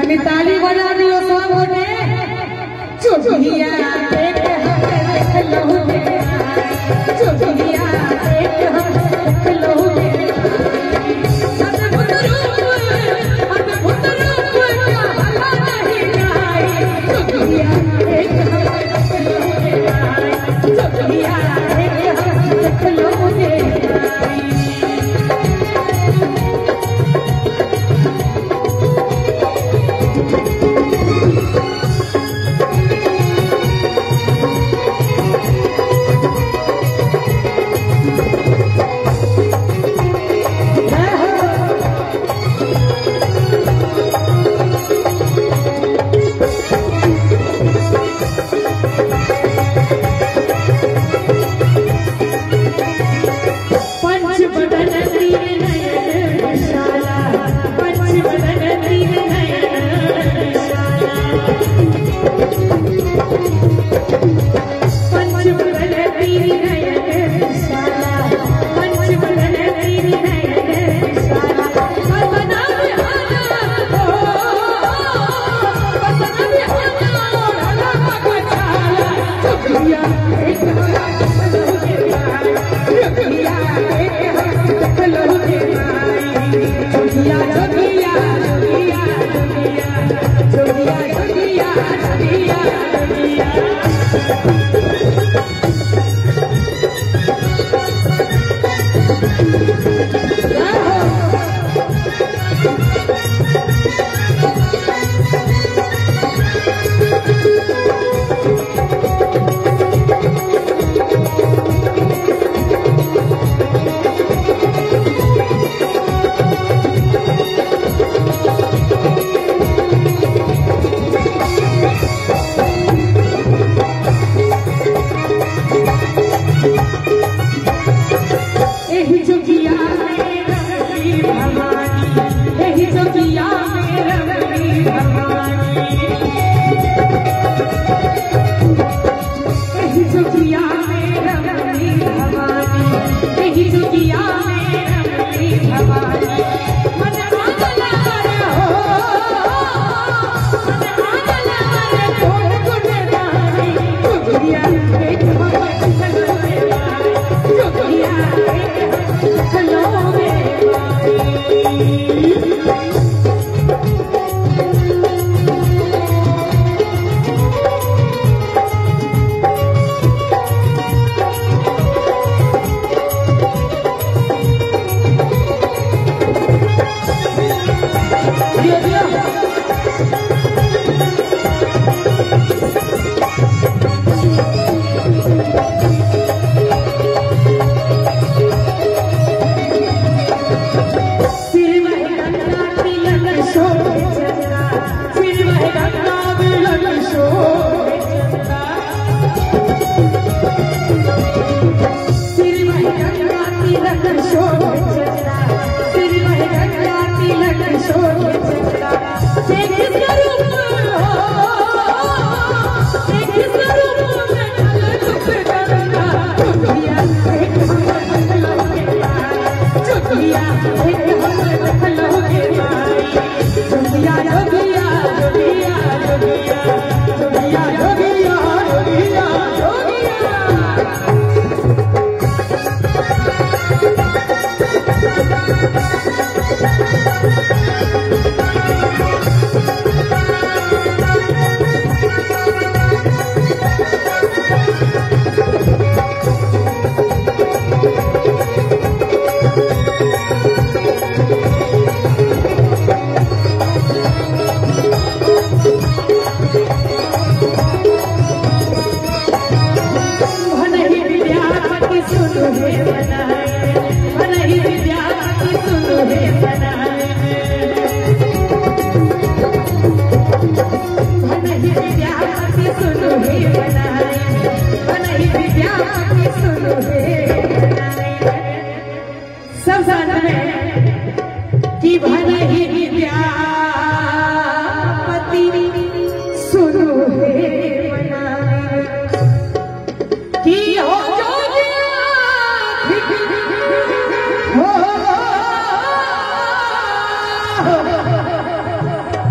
खाली ताली बजा दियो सब होने चुटिया देख लहू चुटिया देख लहू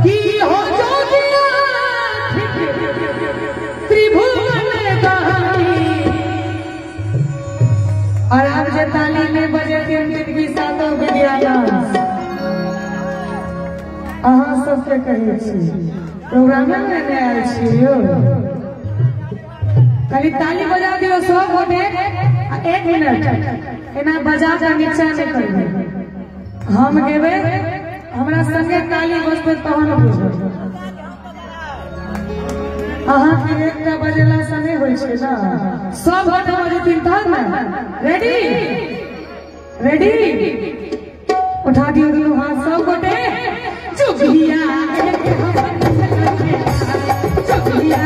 की हो अहाँ सबके कहै छी प्रोग्रामे में नहीं आयल छियो खाली ताली बजा दियो सब गोटे 1 मिनट एना बजा के नीचा नहीं करबे हम गेबे हमरा संगे ताली बजबे तहन बुझब अहाँ के एकटा बजेला से नहीं होय छै ना सब गोटे बजथिन तहन ना रेडी रेडी उठा दियो दुनू हाथ सब गोटे चुगिया चुगिया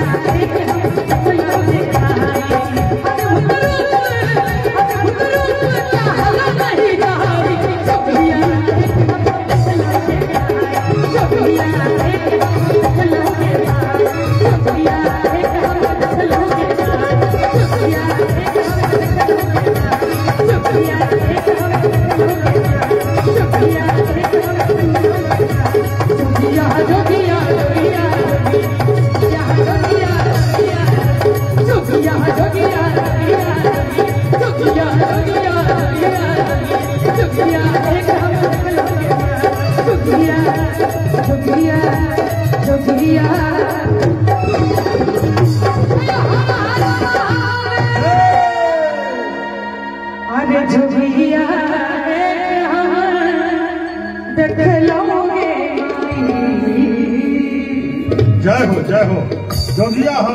जय हो जोगिया।